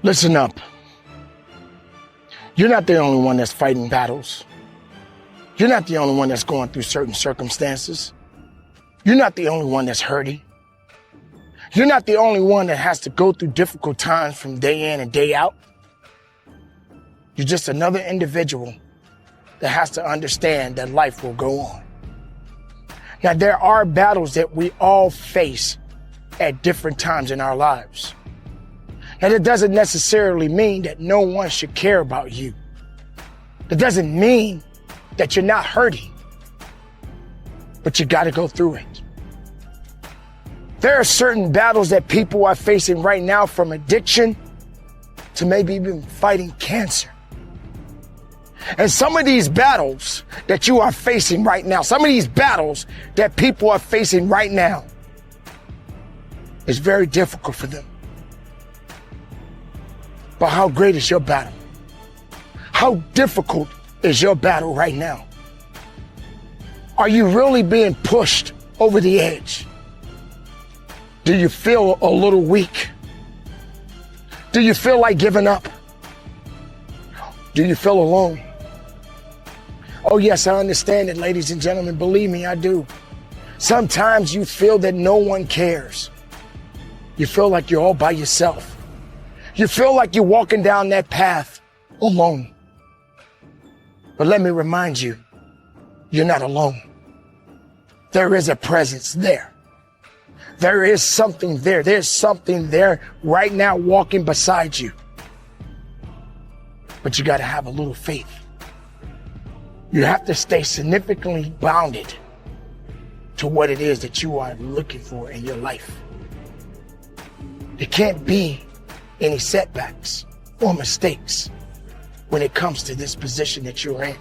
Listen up. You're not the only one that's fighting battles. You're not the only one that's going through certain circumstances. You're not the only one that's hurting. You're not the only one that has to go through difficult times from day in and day out. You're just another individual that has to understand that life will go on. Now, there are battles that we all face at different times in our lives. Now, that doesn't necessarily mean that no one should care about you. That doesn't mean that you're not hurting, but you got to go through it. There are certain battles that people are facing right now, from addiction to maybe even fighting cancer. And some of these battles that you are facing right now, some of these battles that people are facing right now, is very difficult for them. But how great is your battle? How difficult is your battle right now? Are you really being pushed over the edge? Do you feel a little weak? Do you feel like giving up? Do you feel alone? Oh yes, I understand it, ladies and gentlemen. Believe me, I do. Sometimes you feel that no one cares. You feel like you're all by yourself. You feel like you're walking down that path alone. But let me remind you, you're not alone. There is a presence there. There is something there. There's something there right now walking beside you. But you got to have a little faith. You have to stay significantly bounded to what it is that you are looking for in your life. There can't be any setbacks or mistakes when it comes to this position that you're in.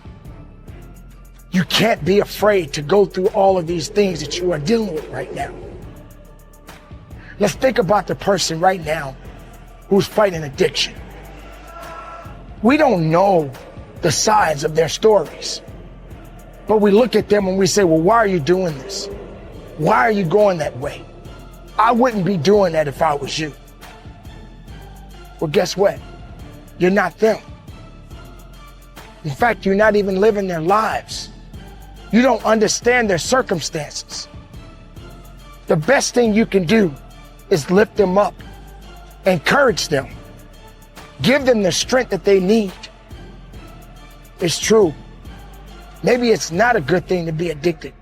You can't be afraid to go through all of these things that you are dealing with right now. Let's think about the person right now who's fighting addiction. We don't know the sides of their stories, but we look at them and we say, well, why are you doing this? Why are you going that way? I wouldn't be doing that if I was you. Well, guess what? You're not them. In fact, you're not even living their lives. You don't understand their circumstances. The best thing you can do is lift them up, encourage them, give them the strength that they need. It's true. Maybe it's not a good thing to be addicted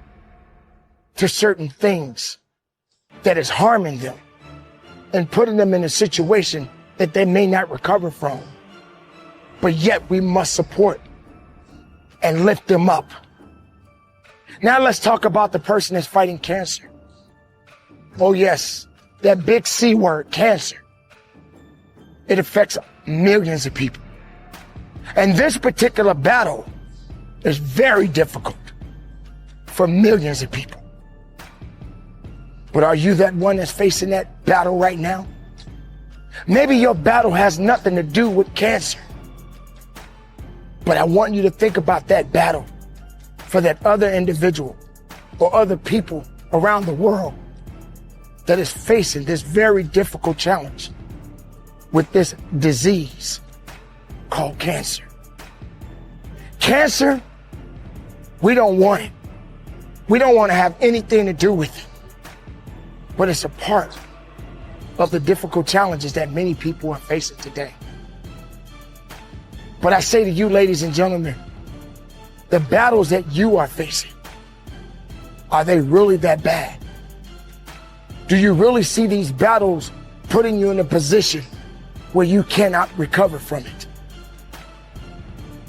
to certain things that is harming them and putting them in a situation that they may not recover from. But yet we must support and lift them up. Now let's talk about the person that's fighting cancer. Oh yes, that big C word, cancer. It affects millions of people. And this particular battle is very difficult for millions of people. But are you that one that's facing that battle right now? Maybe your battle has nothing to do with cancer. But I want you to think about that battle for that other individual or other people around the world that is facing this very difficult challenge with this disease called cancer. Cancer, we don't want it. We don't want to have anything to do with it. But it's a part of the difficult challenges that many people are facing today. But I say to you, ladies and gentlemen, the battles that you are facing, are they really that bad? Do you really see these battles putting you in a position where you cannot recover from it?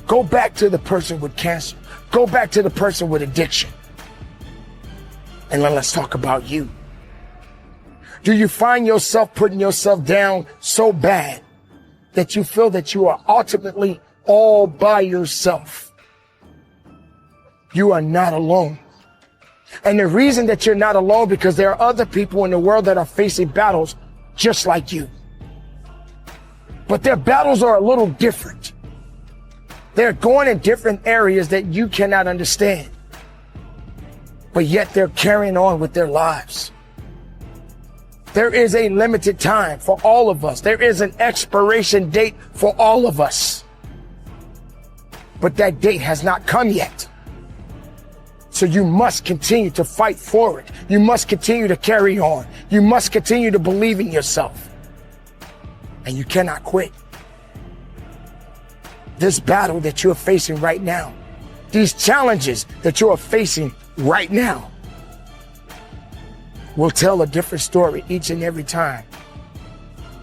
Go back to the person with cancer. Go back to the person with addiction. And let's talk about you. Do you find yourself putting yourself down so bad that you feel that you are ultimately all by yourself? You are not alone. And the reason that you're not alone, because there are other people in the world that are facing battles just like you. But their battles are a little different. They're going in different areas that you cannot understand. But yet they're carrying on with their lives. There is a limited time for all of us. There is an expiration date for all of us. But that date has not come yet. So you must continue to fight for it. You must continue to carry on. You must continue to believe in yourself. And you cannot quit. This battle that you're facing right now, these challenges that you're facing right now, will tell a different story each and every time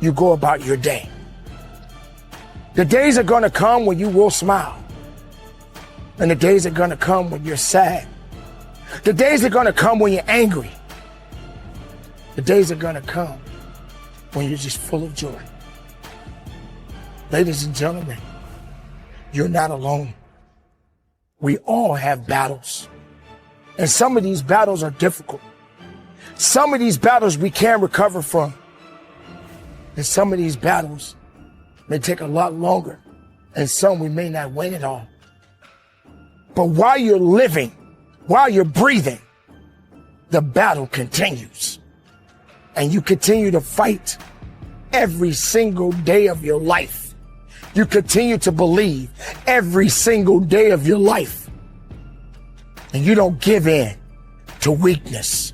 you go about your day. The days are going to come when you will smile. And the days are going to come when you're sad. The days are going to come when you're angry. The days are going to come when you're just full of joy. Ladies and gentlemen, you're not alone. We all have battles. And some of these battles are difficult. Some of these battles we can recover from. And some of these battles may take a lot longer. And some we may not win at all. But while you're living, while you're breathing, the battle continues. And you continue to fight every single day of your life. You continue to believe every single day of your life. And you don't give in to weakness,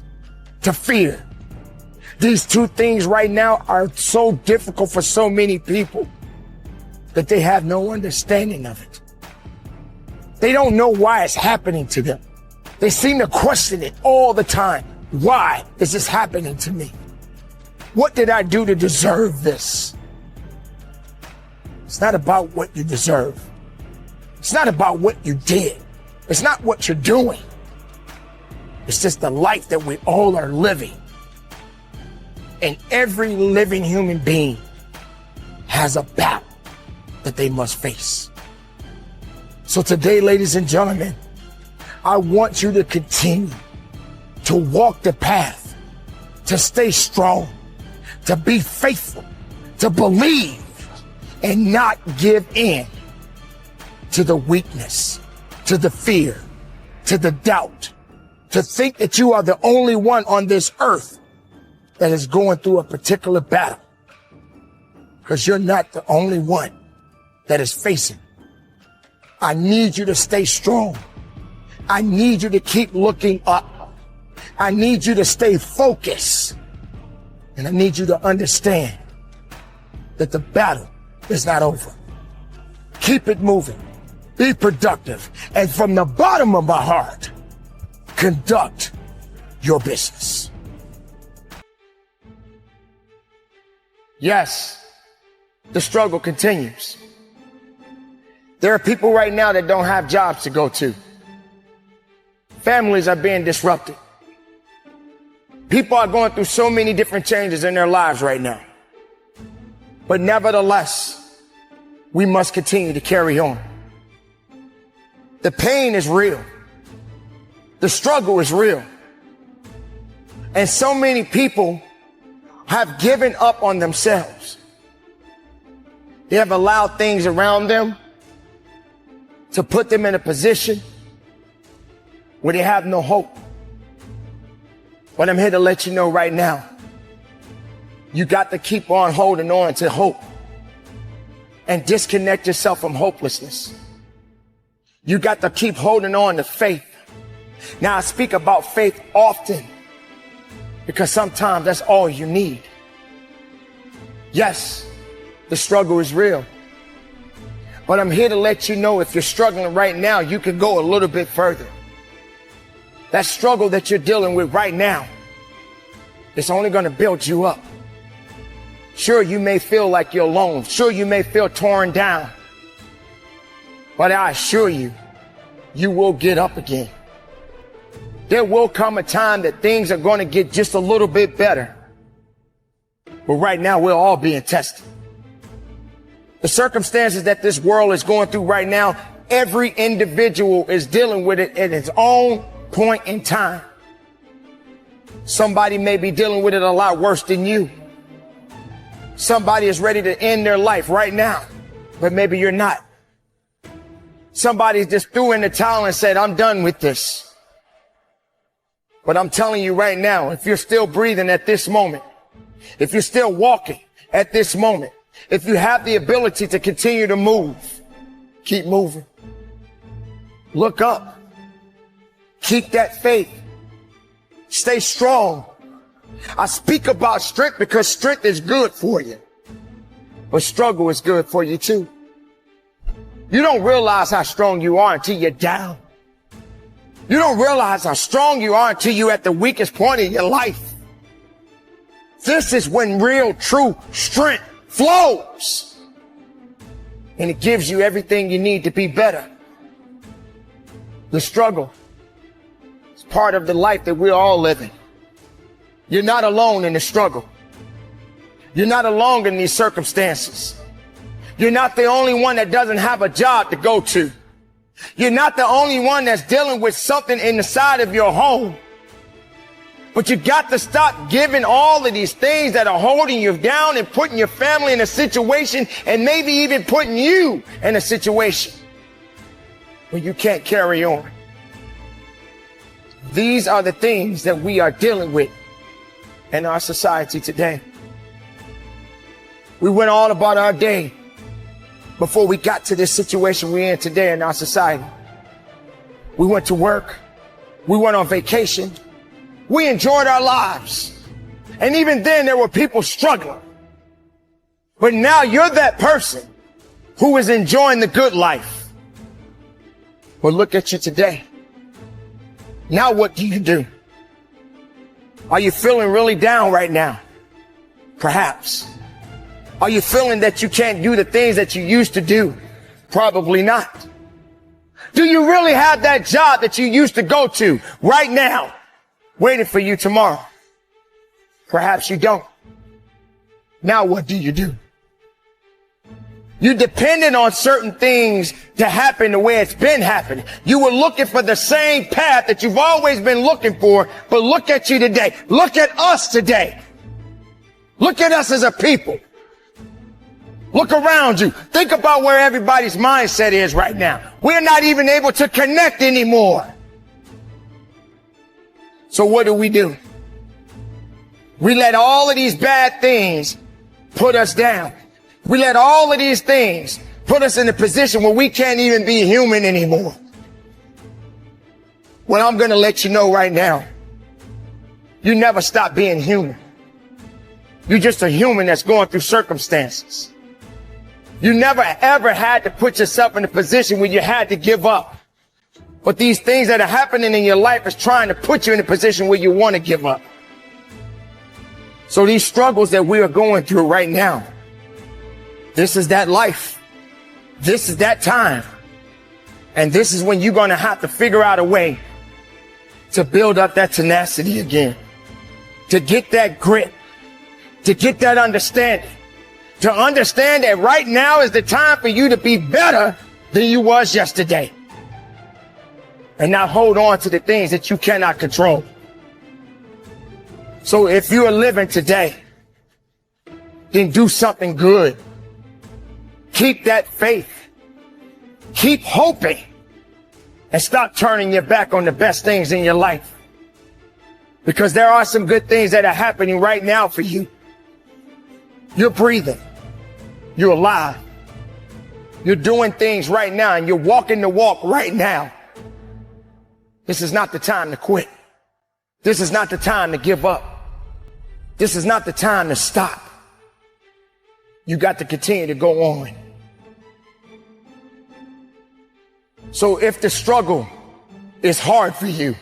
to fear. These two things right now are so difficult for so many people that they have no understanding of it. They don't know why it's happening to them. They seem to question it all the time. Why is this happening to me? What did I do to deserve this? It's not about what you deserve. It's not about what you did. It's not what you're doing. It's just the life that we all are living. And every living human being has a battle that they must face. So today, ladies and gentlemen, I want you to continue to walk the path, to stay strong, to be faithful, to believe, and not give in to the weakness, to the fear, to the doubt, to think that you are the only one on this earth that is going through a particular battle. Because you're not the only one that is facing. I need you to stay strong. I need you to keep looking up. I need you to stay focused. And I need you to understand that the battle is not over. Keep it moving. Be productive. And from the bottom of my heart, conduct your business. Yes, the struggle continues. There are people right now that don't have jobs to go to. Families are being disrupted. People are going through so many different changes in their lives right now. But nevertheless, we must continue to carry on. The pain is real. The struggle is real. And so many people have given up on themselves. They have allowed things around them to put them in a position where they have no hope. But I'm here to let you know right now, you got to keep on holding on to hope and disconnect yourself from hopelessness. You got to keep holding on to faith. Now I speak about faith often because sometimes that's all you need. Yes, the struggle is real. But I'm here to let you know if you're struggling right now, you can go a little bit further. That struggle that you're dealing with right now, it's only going to build you up. Sure, you may feel like you're alone. Sure, you may feel torn down. But I assure you, you will get up again. There will come a time that things are going to get just a little bit better. But right now, we're all being tested. The circumstances that this world is going through right now, every individual is dealing with it at its own point in time. Somebody may be dealing with it a lot worse than you. Somebody is ready to end their life right now, but maybe you're not. Somebody just threw in the towel and said, I'm done with this. But I'm telling you right now, if you're still breathing at this moment, if you're still walking at this moment, if you have the ability to continue to move, keep moving. Look up. Keep that faith. Stay strong. I speak about strength because strength is good for you, but struggle is good for you too. You don't realize how strong you are until you're down. You don't realize how strong you are until you're at the weakest point in your life. This is when real, true strength flows. And it gives you everything you need to be better. The struggle is part of the life that we're all living. You're not alone in the struggle. You're not alone in these circumstances. You're not the only one that doesn't have a job to go to. You're not the only one that's dealing with something inside of your home. But you got to stop giving all of these things that are holding you down and putting your family in a situation and maybe even putting you in a situation where you can't carry on. These are the things that we are dealing with in our society today. We went all about our day before we got to this situation we're in today in our society. We went to work. We went on vacation. We enjoyed our lives. And even then there were people struggling. But now you're that person who is enjoying the good life. Well, look at you today. Now what do you do? Are you feeling really down right now? Perhaps. Are you feeling that you can't do the things that you used to do? Probably not. Do you really have that job that you used to go to right now, waiting for you tomorrow? Perhaps you don't. Now what do? You depended on certain things to happen the way it's been happening. You were looking for the same path that you've always been looking for, but look at you today. Look at us today. Look at us as a people. Look around you. Think about where everybody's mindset is right now. We're not even able to connect anymore. So what do? We let all of these bad things put us down. We let all of these things put us in a position where we can't even be human anymore. Well, I'm going to let you know right now, you never stop being human. You're just a human that's going through circumstances. You never ever had to put yourself in a position where you had to give up. But these things that are happening in your life is trying to put you in a position where you want to give up. So these struggles that we are going through right now, this is that life. This is that time. And this is when you're going to have to figure out a way to build up that tenacity again, to get that grit, to get that understanding, to understand that right now is the time for you to be better than you was yesterday. And not hold on to the things that you cannot control. So if you are living today, then do something good. Keep that faith. Keep hoping. And stop turning your back on the best things in your life. Because there are some good things that are happening right now for you. You're breathing. You're alive. You're doing things right now, and you're walking the walk right now. This is not the time to quit. This is not the time to give up. This is not the time to stop. You got to continue to go on. So if the struggle is hard for you,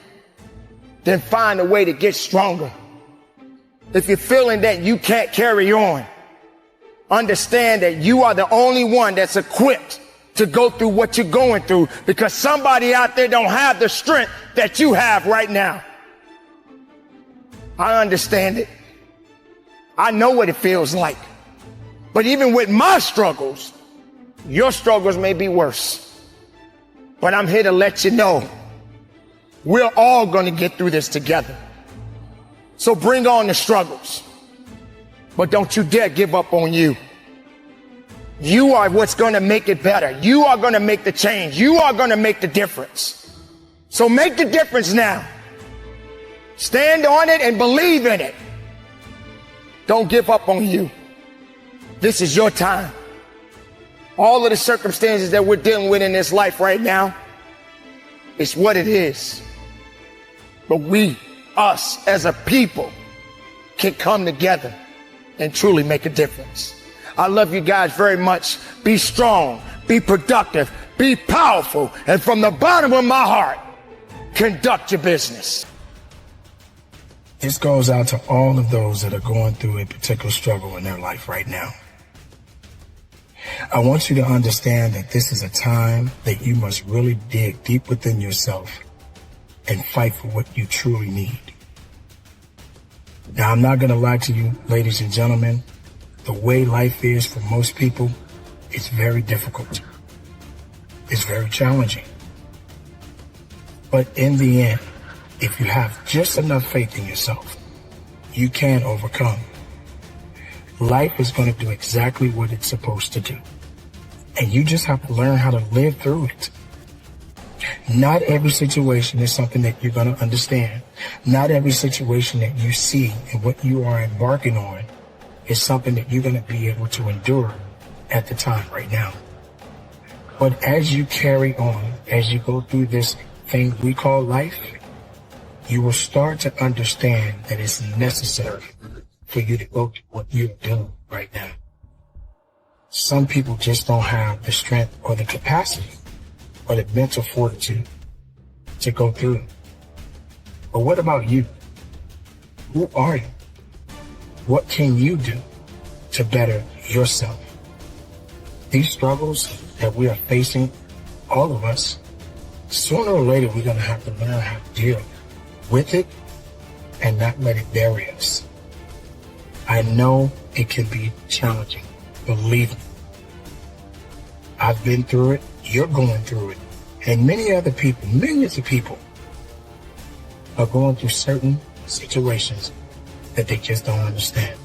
then find a way to get stronger. If you're feeling that you can't carry on, understand that you are the only one that's equipped to go through what you're going through, because somebody out there don't have the strength that you have right now. I understand it. I know what it feels like. But even with my struggles, your struggles may be worse. But I'm here to let you know, we're all going to get through this together. So bring on the struggles. But don't you dare give up on you. You are what's going to make it better. You are going to make the change. You are going to make the difference. So make the difference now. Stand on it and believe in it. Don't give up on you. This is your time. All of the circumstances that we're dealing with in this life right now, it's what it is. But us as a people, can come together and truly make a difference. I love you guys very much. Be strong, be productive, be powerful, and from the bottom of my heart, conduct your business. This goes out to all of those that are going through a particular struggle in their life right now. I want you to understand that this is a time that you must really dig deep within yourself and fight for what you truly need. Now, I'm not going to lie to you, ladies and gentlemen. The way life is for most people, it's very difficult. It's very challenging. But in the end, if you have just enough faith in yourself, you can overcome. Life is going to do exactly what it's supposed to do. And you just have to learn how to live through it. Not every situation is something that you're going to understand. Not every situation that you see and what you are embarking on is something that you're going to be able to endure at the time right now. But as you carry on, as you go through this thing we call life, you will start to understand that it's necessary for you to go through what you're doing right now. Some people just don't have the strength or the capacity or the mental fortitude to go through it. But what about you? Who are you? What can you do to better yourself? These struggles that we are facing, all of us, sooner or later we're going to have to learn how to deal with it and not let it bury us. I know it can be challenging. Believe me. I've been through it. You're going through it. And many other people, millions of people, are going through certain situations that they just don't understand.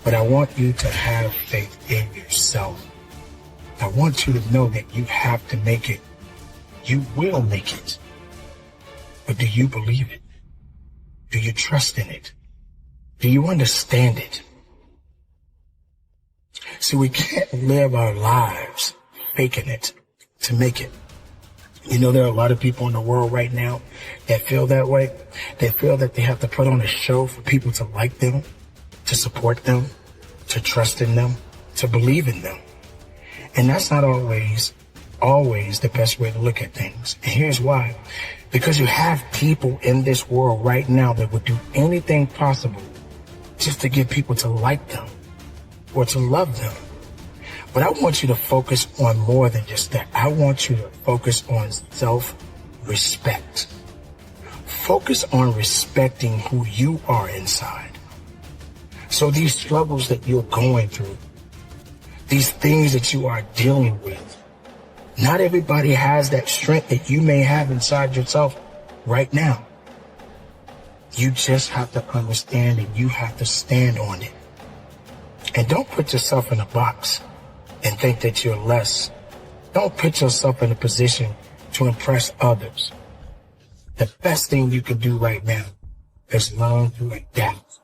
But I want you to have faith in yourself. I want you to know that you have to make it. You will make it. But do you believe it? Do you trust in it? Do you understand it? See, we can't live our lives faking it to make it. You know, there are a lot of people in the world right now that feel that way. They feel that they have to put on a show for people to like them, to support them, to trust in them, to believe in them. And that's not always the best way to look at things. And here's why. Because you have people in this world right now that would do anything possible just to get people to like them or to love them. But I want you to focus on more than just that. I want you to focus on self-respect. Focus on respecting who you are inside. So these struggles that you're going through, these things that you are dealing with, not everybody has that strength that you may have inside yourself right now. You just have to understand and you have to stand on it. And don't put yourself in a box and think that you're less. Don't put yourself in a position to impress others. The best thing you can do right now is learn to adapt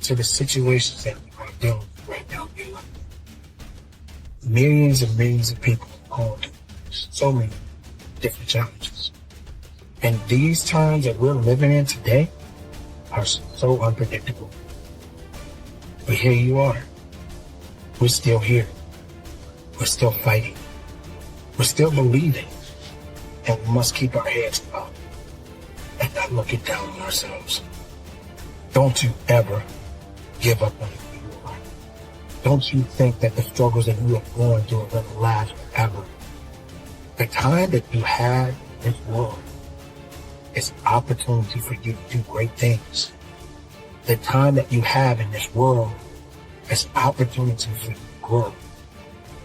to the situations that you are dealing with right now in your life. Millions and millions of people are going through so many different challenges. And these times that we're living in today are so unpredictable. But here you are. We're still here. We're still fighting. We're still believing. And we must keep our heads up and not looking down on ourselves. Don't you ever give up on who you are. Don't you think that the struggles that you are going through are going to last forever. The time that you have in this world is opportunity for you to do great things. The time that you have in this world is opportunity for you to grow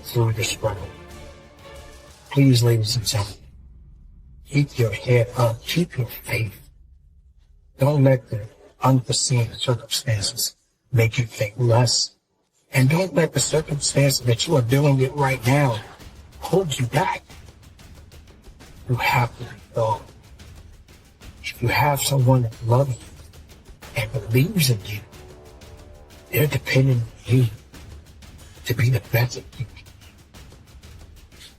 through the struggle. Please, ladies and gentlemen, keep your head up. Keep your faith. Don't let the unforeseen circumstances make you think less. And don't let the circumstances that you are dealing with right now hold you back. You have to go. If you have someone that loves you and believes in you, they're depending on you to be the best of you.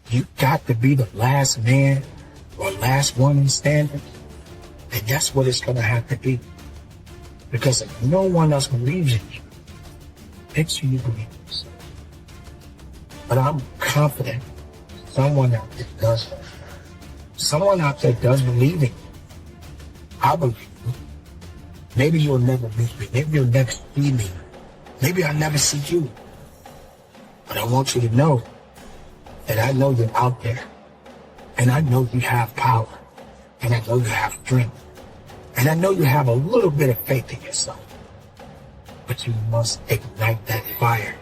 You got to be the last man or last woman standing, and that's what it's going to have to be. Because if no one else believes in you, make sure you believe in yourself. But I'm confident someone out there does. Someone out there does believe in you. I believe you. Maybe you'll never meet me. Maybe you'll never see me. Maybe I'll never see you. But I want you to know that I know you're out there. And I know you have power. And I know you have strength. And I know you have a little bit of faith in yourself. But you must ignite that fire.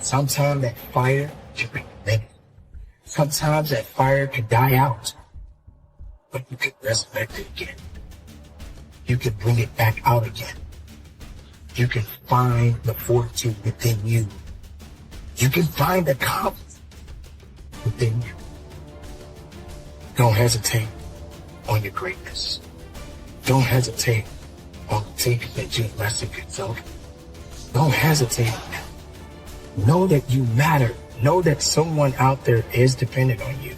Sometimes that fire can be ignited. Sometimes that fire can die out. But you can resurrect it again. You can bring it back out again. You can find the fortitude within you. You can find the confidence within you. Don't hesitate on your greatness. Don't hesitate on thinking that you're less of yourself. Don't hesitate. Know that you matter. Know that someone out there is dependent on you.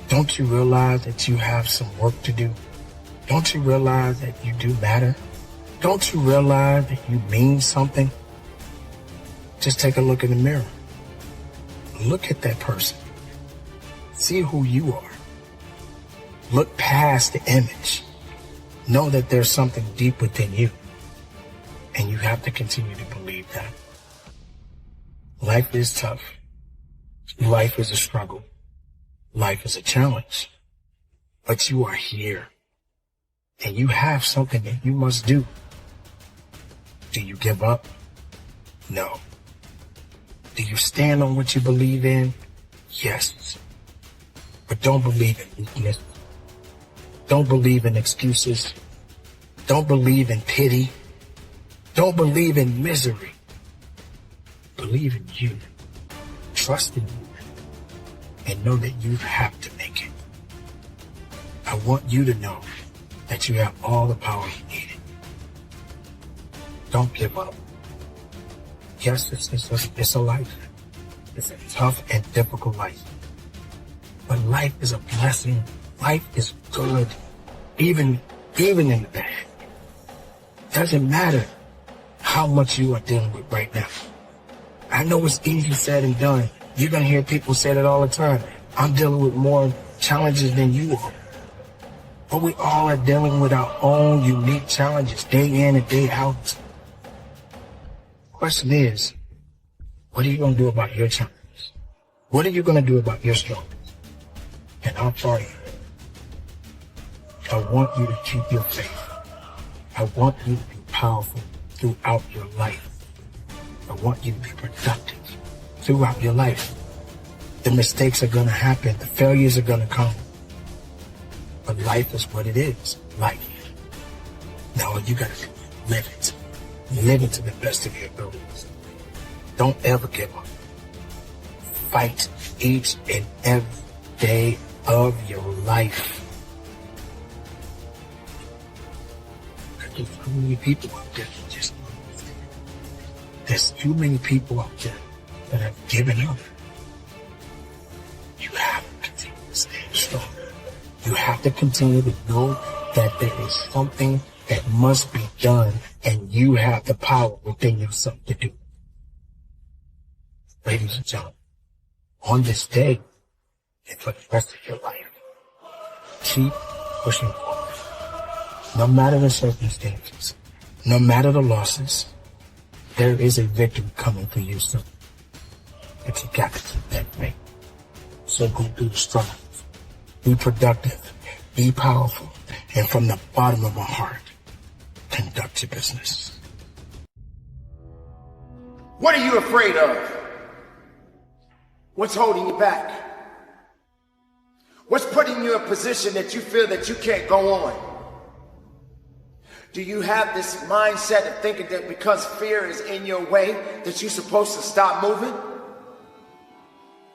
Don't you realize that you have some work to do? Don't you realize that you do matter? Don't you realize that you mean something? Just take a look in the mirror. Look at that person. See who you are. Look past the image. Know that there's something deep within you. And you have to continue to believe that. Life is tough. Life is a struggle. Life is a challenge. But you are here. And you have something that you must do. Do you give up? No. Do you stand on what you believe in? Yes. But don't believe in weakness. Don't believe in excuses. Don't believe in pity. Don't believe in misery. Believe in you. Trust in you. And know that you have to make it. I want you to know that you have all the power you need. Don't give up. Yes, it's a life. It's a tough and difficult life. But life is a blessing. Life is good. Even in the bad. Doesn't matter how much you are dealing with right now. I know it's easy said and done. You're going to hear people say that all the time. I'm dealing with more challenges than you are. But we all are dealing with our own unique challenges day in and day out. Question is, what are you going to do about your challenges? What are you going to do about your struggles? And I'm sorry. I want you to keep your faith. I want you to be powerful throughout your life. I want you to be productive throughout your life. The mistakes are going to happen. The failures are going to come. But life is what it is. Life. Now you got to live it. Live it to the best of your abilities. Don't ever give up. Fight each and every day of your life. There's too many people out there that just don't understand. There's too many people out there that have given up. You have to continue to stay strong. You have to continue to know that there is something that must be done, and you have the power within yourself to do it. Ladies and gentlemen, on this day and for the rest of your life, keep pushing forward. No matter the circumstances, no matter the losses, there is a victory coming for you soon. But you got to keep that faith. So go through the struggle. Be productive. Be powerful. And from the bottom of my heart, conduct your business. What are you afraid of? What's holding you back? What's putting you in a position that you feel that you can't go on? Do you have this mindset of thinking that because fear is in your way that you're supposed to stop moving?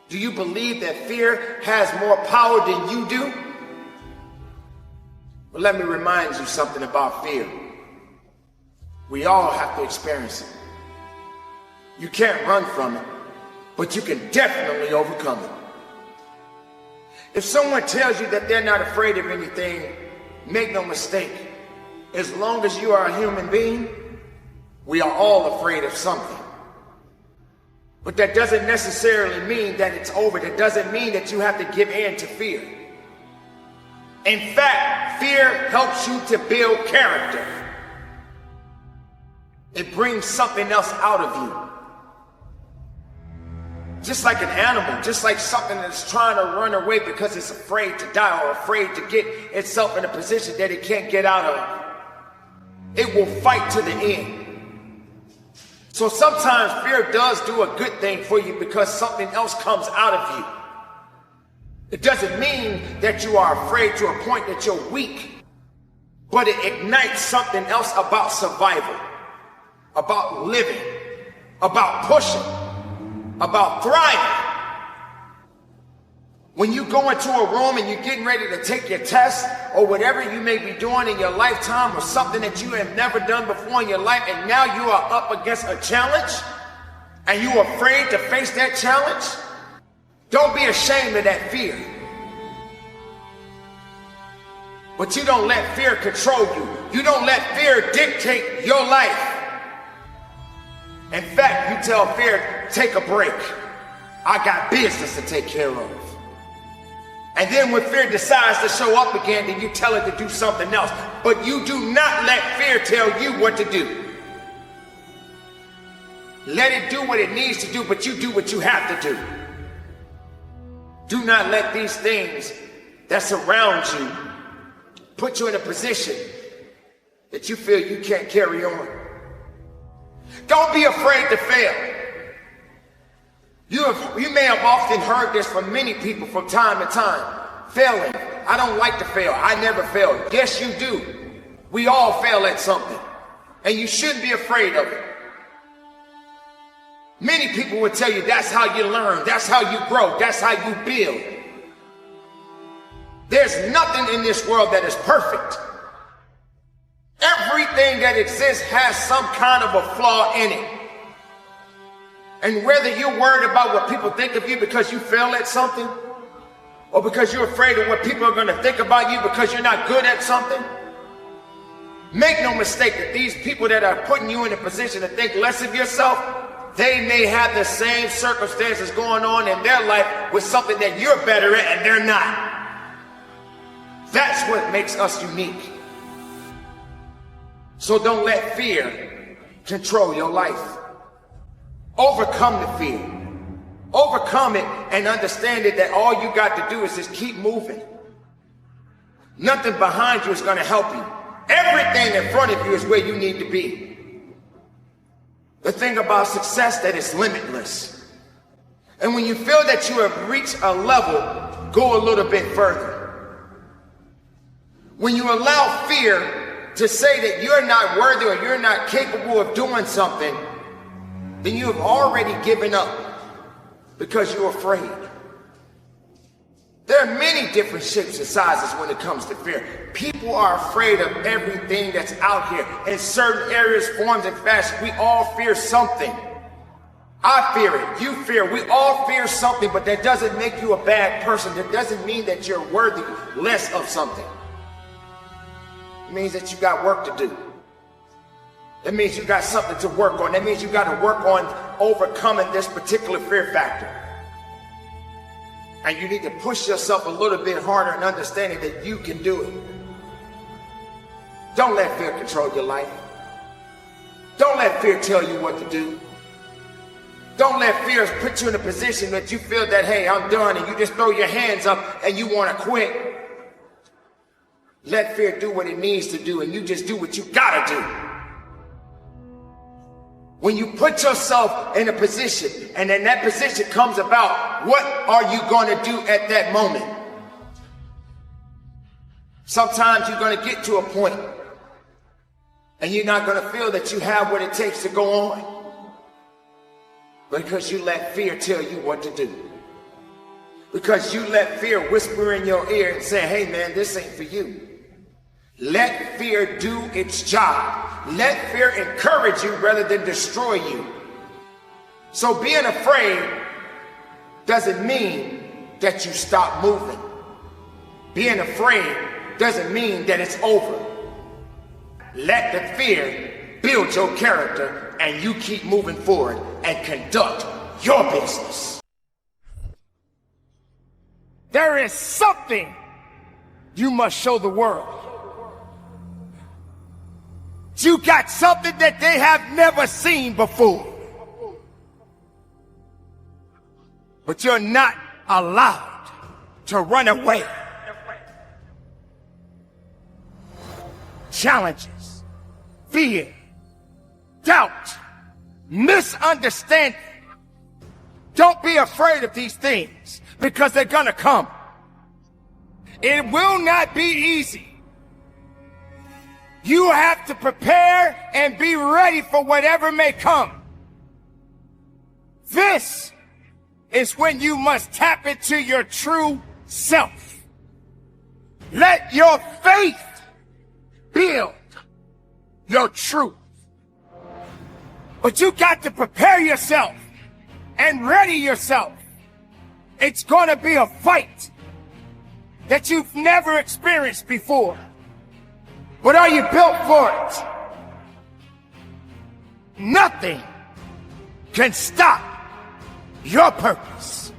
Do you believe that fear has more power than you do? Well, let me remind you something about fear. We all have to experience it. You can't run from it, but you can definitely overcome it. If someone tells you that they're not afraid of anything, make no mistake. As long as you are a human being, we are all afraid of something. But that doesn't necessarily mean that it's over. That doesn't mean that you have to give in to fear. In fact, fear helps you to build character. It brings something else out of you. Just like an animal, just like something that's trying to run away because it's afraid to die or afraid to get itself in a position that it can't get out of. It will fight to the end. So sometimes fear does do a good thing for you because something else comes out of you. It doesn't mean that you are afraid to a point that you're weak, but it ignites something else about survival, about living, about pushing, about thriving. When you go into a room and you're getting ready to take your test or whatever you may be doing in your lifetime or something that you have never done before in your life, and now you are up against a challenge and you're afraid to face that challenge, don't be ashamed of that fear. But you don't let fear control you. You don't let fear dictate your life. In fact, you tell fear, take a break. I got business to take care of. And then when fear decides to show up again, then you tell it to do something else. But you do not let fear tell you what to do. Let it do what it needs to do, but you do what you have to do. Do not let these things that surround you put you in a position that you feel you can't carry on. Don't be afraid to fail. You may have often heard this from many people from time to time. Failing. I don't like to fail. I never fail. Yes, you do. We all fail at something. And you shouldn't be afraid of it. Many people will tell you that's how you learn. That's how you grow. That's how you build. There's nothing in this world that is perfect. Everything that exists has some kind of a flaw in it. And whether you're worried about what people think of you because you fail at something, or because you're afraid of what people are going to think about you because you're not good at something, make no mistake that these people that are putting you in a position to think less of yourself, they may have the same circumstances going on in their life with something that you're better at and they're not. That's what makes us unique. So don't let fear control your life. Overcome the fear. Overcome it and understand it that all you got to do is just keep moving. Nothing behind you is going to help you. Everything in front of you is where you need to be. The thing about success, that it's limitless. And when you feel that you have reached a level, go a little bit further. When you allow fear to say that you're not worthy or you're not capable of doing something, then you have already given up because you're afraid. There are many different shapes and sizes when it comes to fear. People are afraid of everything that's out here. In certain areas, forms, and fashion, we all fear something. I fear it. You fear it. We all fear something, but that doesn't make you a bad person. That doesn't mean that you're worthy less of something. It means that you got work to do. That means you got something to work on. That means you got to work on overcoming this particular fear factor. And you need to push yourself a little bit harder and understanding that you can do it. Don't let fear control your life. Don't let fear tell you what to do. Don't let fear put you in a position that you feel that, hey, I'm done, and you just throw your hands up and you want to quit. Let fear do what it needs to do, and you just do what you gotta do. When you put yourself in a position, and then that position comes about, what are you going to do at that moment? Sometimes you're going to get to a point, and you're not going to feel that you have what it takes to go on, because you let fear tell you what to do. Because you let fear whisper in your ear and say, hey man, this ain't for you. Let fear do its job. Let fear encourage you rather than destroy you. So being afraid doesn't mean that you stop moving. Being afraid doesn't mean that it's over. Let the fear build your character and you keep moving forward and conduct your business. There is something you must show the world. You got something that they have never seen before. But you're not allowed to run away. Challenges, fear, doubt, misunderstanding. Don't be afraid of these things because they're gonna come. It will not be easy. You have to prepare and be ready for whatever may come. This is when you must tap into your true self. Let your faith build your truth. But you got to prepare yourself and ready yourself. It's going to be a fight that you've never experienced before. But are you built for it? Nothing can stop your purpose.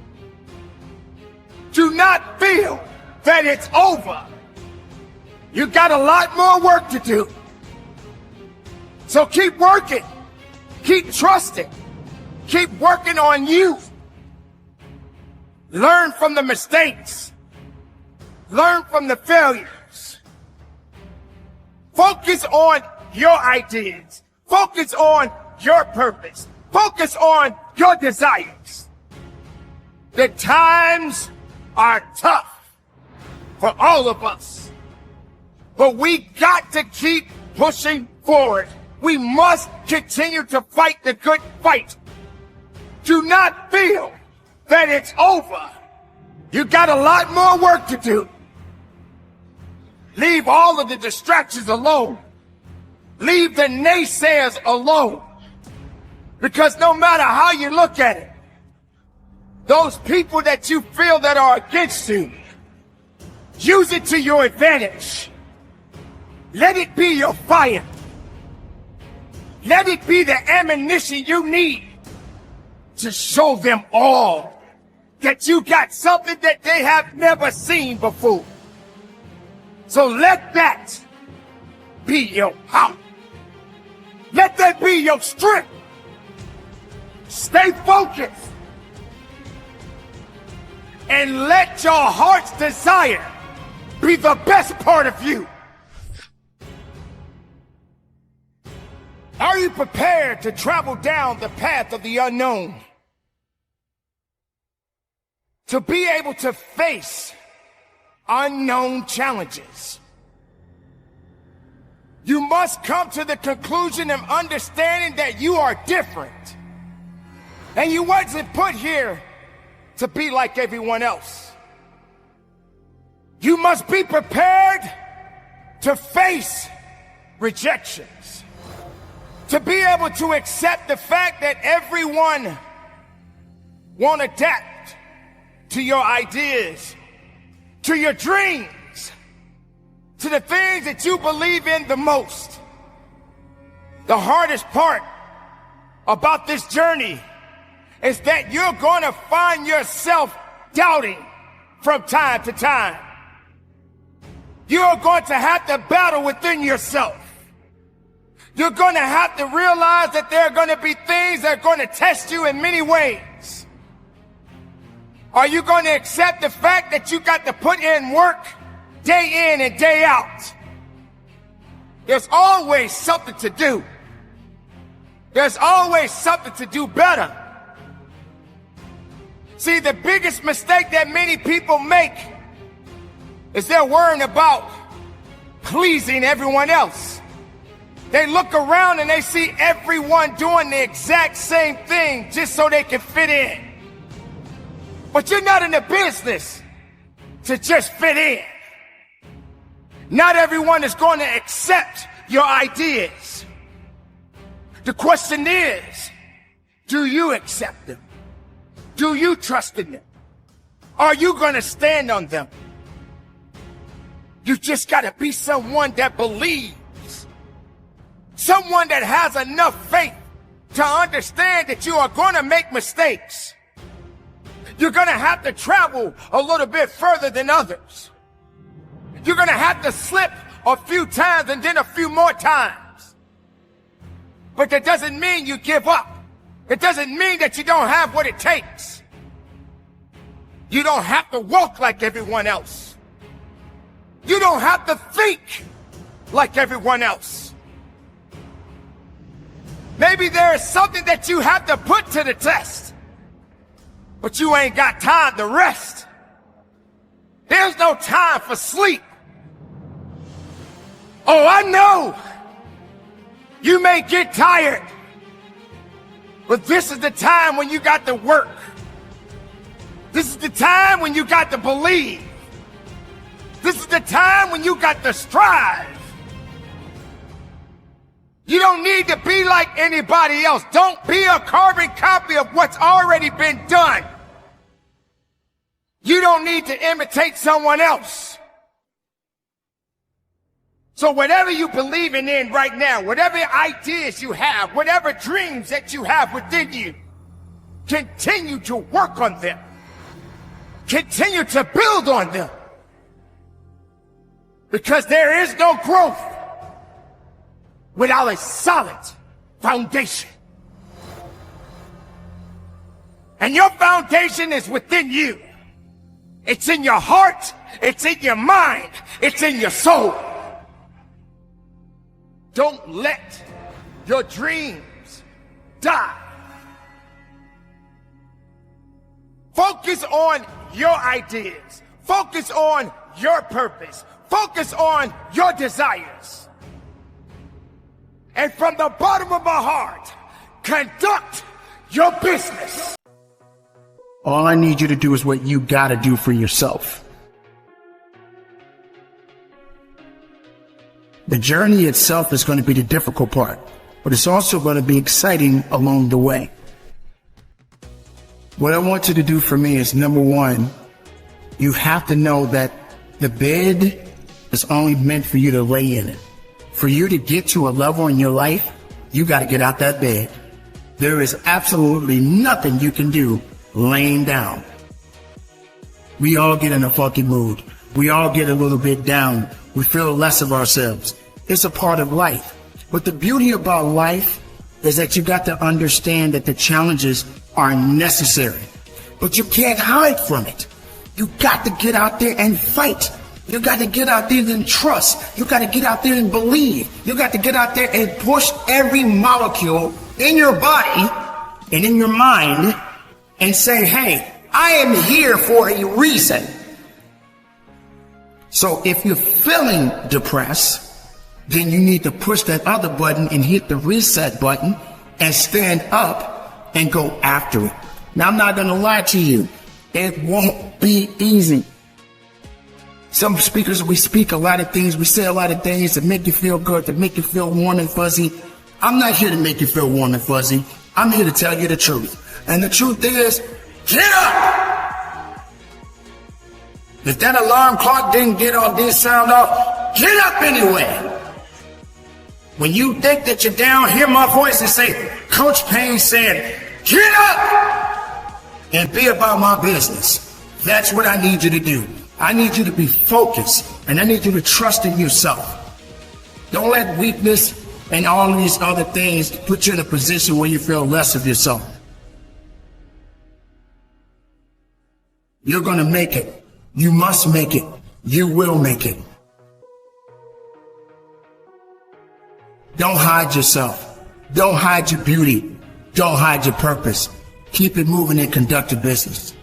Do not feel that it's over. You got a lot more work to do. So keep working. Keep trusting. Keep working on you. Learn from the mistakes. Learn from the failures. Focus on your ideas. Focus on your purpose. Focus on your desires. The times are tough for all of us, but we got to keep pushing forward. We must continue to fight the good fight. Do not feel that it's over. You got a lot more work to do. Leave all of the distractions alone. Leave the naysayers alone. Because no matter how you look at it, those people that you feel that are against you, use it to your advantage. Let it be your fire. Let it be the ammunition you need to show them all that you got something that they have never seen before. So let that be your power. Let that be your strength. Stay focused. And let your heart's desire be the best part of you. Are you prepared to travel down the path of the unknown? To be able to face unknown challenges? You must come to the conclusion of understanding that you are different. And you wasn't put here to be like everyone else. You must be prepared to face rejections. To be able to accept the fact that everyone won't adapt to your ideas, to your dreams, to the things that you believe in the most. The hardest part about this journey is that you're going to find yourself doubting from time to time. You're going to have to battle within yourself. You're going to have to realize that there are going to be things that are going to test you in many ways. Are you going to accept the fact that you got to put in work day in and day out? There's always something to do. There's always something to do better. See, the biggest mistake that many people make is they're worrying about pleasing everyone else. They look around and they see everyone doing the exact same thing just so they can fit in. But you're not in the business to just fit in. Not everyone is going to accept your ideas. The question is, do you accept them? Do you trust in them? Are you going to stand on them? You just got to be someone that believes. Someone that has enough faith to understand that you are going to make mistakes. You're going to have to travel a little bit further than others. You're going to have to slip a few times and then a few more times. But that doesn't mean you give up. It doesn't mean that you don't have what it takes. You don't have to walk like everyone else. You don't have to think like everyone else. Maybe there is something that you have to put to the test, but you ain't got time to rest. There's no time for sleep. Oh, I know you may get tired, but this is the time when you got to work. This is the time when you got to believe. This is the time when you got to strive. You don't need to be like anybody else. Don't be a carbon copy of what's already been done. You don't need to imitate someone else. So whatever you believe in right now, whatever ideas you have, whatever dreams that you have within you, continue to work on them. Continue to build on them. Because there is no growth without a solid foundation. And your foundation is within you. It's in your heart, it's in your mind, it's in your soul. Don't let your dreams die. Focus on your ideas. Focus on your purpose. Focus on your desires. And from the bottom of my heart, conduct your business. All I need you to do is what you gotta do for yourself. The journey itself is going to be the difficult part, but it's also going to be exciting along the way. What I want you to do for me is, number one, you have to know that the bed is only meant for you to lay in it. For you to get to a level in your life, you got to get out that bed. There is absolutely nothing you can do laying down. We all get in a funky mood. We all get a little bit down. We feel less of ourselves. It's a part of life. But the beauty about life is that you got to understand that the challenges are necessary. But you can't hide from it. You got to get out there and fight. You got to get out there and trust. You got to get out there and believe. You got to get out there and push every molecule in your body and in your mind and say, hey, I am here for a reason. So if you're feeling depressed, then you need to push that other button and hit the reset button and stand up and go after it. Now, I'm not going to lie to you. It won't be easy. Some speakers, we speak a lot of things. We say a lot of things that make you feel good, that make you feel warm and fuzzy. I'm not here to make you feel warm and fuzzy. I'm here to tell you the truth. And the truth is, get up! If that alarm clock didn't sound off, get up anyway. When you think that you're down, hear my voice and say, Coach Payne said, get up and be about my business. That's what I need you to do. I need you to be focused, and I need you to trust in yourself. Don't let weakness and all these other things put you in a position where you feel less of yourself. You're going to make it. You must make it. You will make it. Don't hide yourself. Don't hide your beauty. Don't hide your purpose. Keep it moving and conduct your business.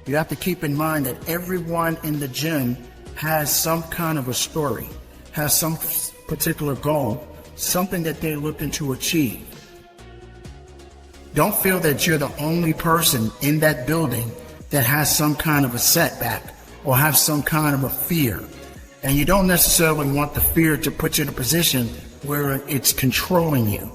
You have to keep in mind that everyone in the gym has some kind of a story, has some particular goal, something that they're looking to achieve. Don't feel that you're the only person in that building that has some kind of a setback or have some kind of a fear. And you don't necessarily want the fear to put you in a position where it's controlling you.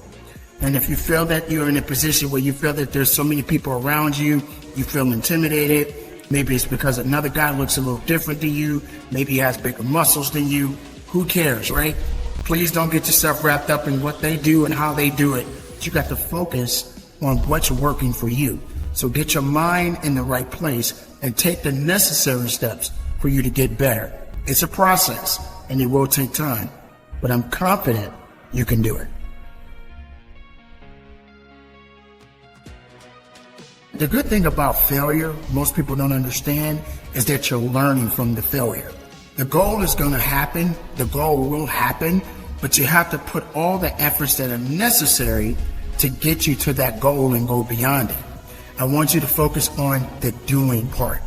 And if you feel that you're in a position where you feel that there's so many people around you, you feel intimidated, maybe it's because another guy looks a little different than you, maybe he has bigger muscles than you, who cares, right? Please don't get yourself wrapped up in what they do and how they do it. You got to focus on what's working for you. So get your mind in the right place and take the necessary steps for you to get better. It's a process and it will take time, but I'm confident you can do it. The good thing about failure, most people don't understand, is that you're learning from the failure. The goal is going to happen, the goal will happen, but you have to put all the efforts that are necessary to get you to that goal and go beyond it. I want you to focus on the doing part.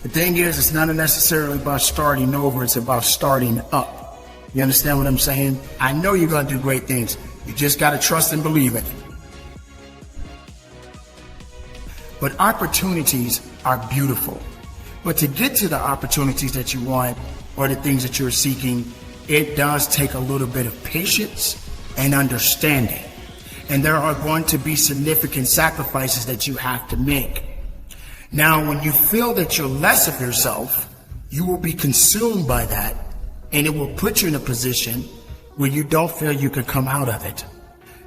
The thing is, it's not necessarily about starting over, it's about starting up. You understand what I'm saying? I know you're going to do great things. You just got to trust and believe in it. But opportunities are beautiful. But to get to the opportunities that you want or the things that you're seeking, it does take a little bit of patience and understanding. And there are going to be significant sacrifices that you have to make. Now, when you feel that you're less of yourself, you will be consumed by that, and it will put you in a position where you don't feel you can come out of it.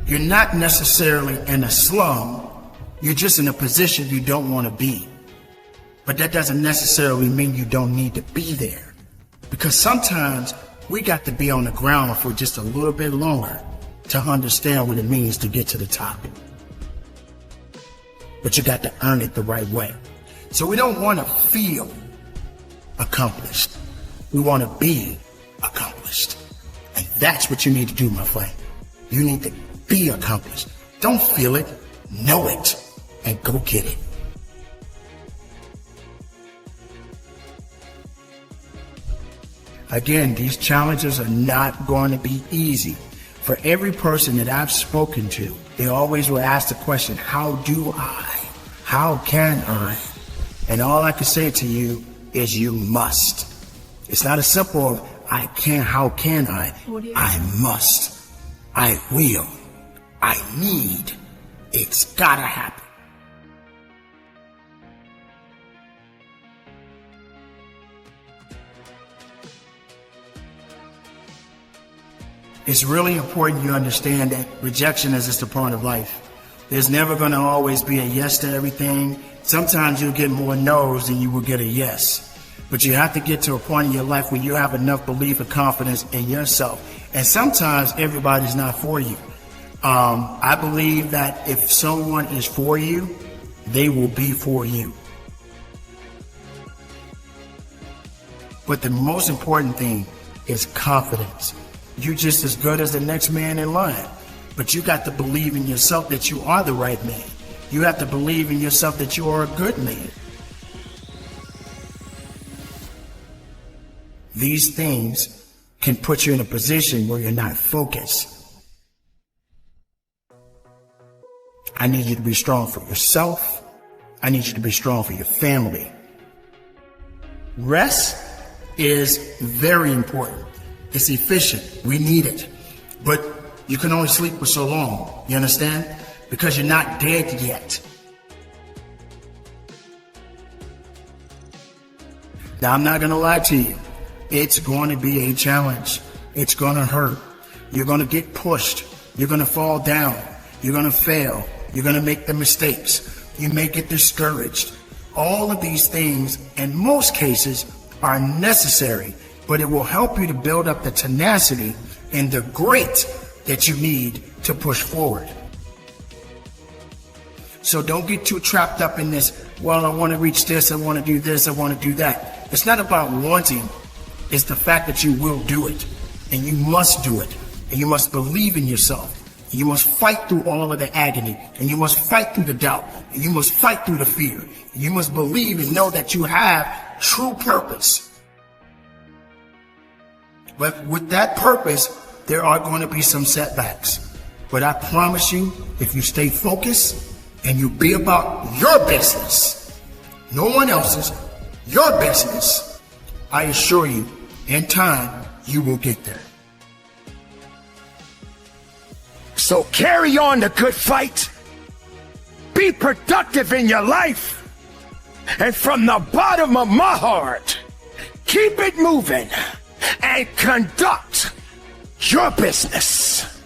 You're not necessarily in a slum. You're just in a position you don't want to be. But that doesn't necessarily mean you don't need to be there. Because sometimes we got to be on the ground for just a little bit longer to understand what it means to get to the top. But you got to earn it the right way. So we don't want to feel accomplished. We want to be accomplished. And that's what you need to do, my friend. You need to be accomplished. Don't feel it, know it, and go get it. Again, these challenges are not going to be easy. For every person that I've spoken to, they always will ask the question, how do I? How can I? And all I can say to you is you must. It's not a simple, I can, how can I? I must. I will. I need. It's gotta happen. It's really important you understand that rejection is just a part of life. There's never going to always be a yes to everything. Sometimes you'll get more no's than you will get a yes. But you have to get to a point in your life where you have enough belief and confidence in yourself. And sometimes everybody's not for you. I believe that if someone is for you, they will be for you. But the most important thing is confidence. You're just as good as the next man in line. But you got to believe in yourself that you are the right man. You have to believe in yourself that you are a good man. These things can put you in a position where you're not focused. I need you to be strong for yourself. I need you to be strong for your family. Rest is very important. It's efficient. We need it. But you can only sleep for so long. You understand? Because you're not dead yet. Now, I'm not going to lie to you. It's going to be a challenge. It's going to hurt. You're going to get pushed. You're going to fall down. You're going to fail. You're going to make the mistakes. You may get discouraged. All of these things, in most cases, are necessary. But it will help you to build up the tenacity and the grit that you need to push forward. So don't get too trapped up in this, well, I want to reach this, I want to do this, I want to do that. It's not about wanting, it's the fact that you will do it. And you must do it. And you must believe in yourself. And you must fight through all of the agony. And you must fight through the doubt. And you must fight through the fear. And you must believe and know that you have true purpose. But with that purpose, there are going to be some setbacks. But I promise you, if you stay focused and you be about your business, no one else's, your business, I assure you, In time, you will get there. So carry on the good fight. Be productive in your life. And from the bottom of my heart, keep it moving and conduct your business.